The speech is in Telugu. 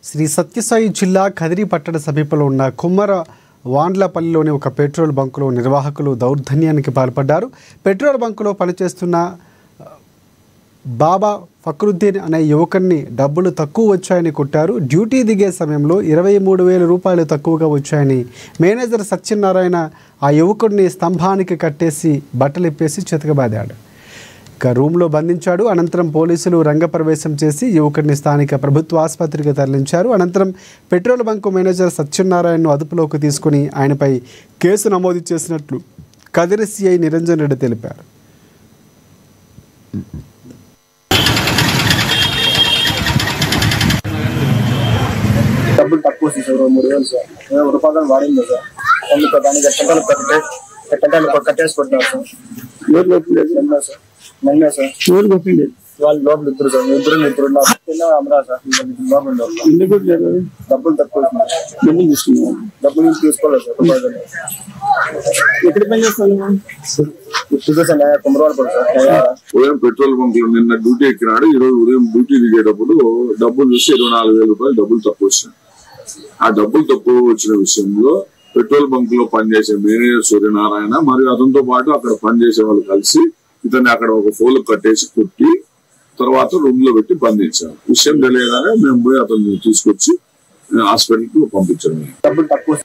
శ్రీ సత్యసాయి జిల్లా కదిరి పట్టణ సమీపంలో ఉన్న కుమ్మర వాండ్లపల్లిలోని ఒక పెట్రోల్ బంకులో నిర్వాహకులు దౌర్జన్యానికి పాల్పడ్డారు. పెట్రోల్ బంకులో పనిచేస్తున్న బాబా ఫక్రుద్దీన్ అనే యువకుడిని డబ్బులు తక్కువ వచ్చాయని కొట్టారు. డ్యూటీ దిగే సమయంలో 23,000 రూపాయలు తక్కువగా వచ్చాయని మేనేజర్ సత్యనారాయణ ఆ యువకుడిని స్తంభానికి కట్టేసి బట్టలిప్పేసి చితకబాదాడు. ఇక రూమ్లో బంధించాడు. అనంతరం పోలీసులు రంగప్రవేశం చేసి యువకుడిని స్థానిక ప్రభుత్వ ఆసుపత్రికి తరలించారు. అనంతరం పెట్రోల్ బంకు మేనేజర్ సత్యనారాయణను అదుపులోకి తీసుకుని ఆయనపై కేసు నమోదు చేసినట్లు కదిరి సిఐ నిరంజన్ రెడ్డి తెలిపారు. డబ్బులు తక్కువ సార్ 3,000 సార్ రూపాయలు వాడింది సార్. అందుకు దానికి కట్టేసుకుంటున్నారు సార్. సార్ నన్నే సార్ వాళ్ళు లోపల ఇద్దరు సార్ ఇద్దరు అమరా సార్ లోపల డబ్బులు తక్కువ డబ్బులు తీసుకోలేదు సార్. ఎక్కడ పని చేస్తాను సార్ కుమరవాడపడు సార్. ఉదయం పెట్రోల్ బంక్ లో నిన్న డ్యూటీ ఎక్కినాడు. ఈ రోజు ఉదయం డ్యూటీ దిగేటప్పుడు డబ్బులు చూసి 24,000 రూపాయలు డబ్బులు తక్కువ వచ్చినాయి. ఆ డబ్బులు తక్కువ వచ్చిన విషయంలో పెట్రోల్ బంక్ లో పనిచేసే మేనేజర్ సూర్యనారాయణ మరియు అతనితో పాటు అక్కడ పనిచేసే వాళ్ళు కలిసి ఇతన్ని అక్కడ ఒక ఫోన్ కట్టేసి కొట్టి తర్వాత రూమ్ లో పెట్టి బంధించారు. విషయం తెలియగానే మేము పోయి అతన్ని తీసుకొచ్చి హాస్పిటల్ కు పంపించాము. డబ్బులు తక్కువ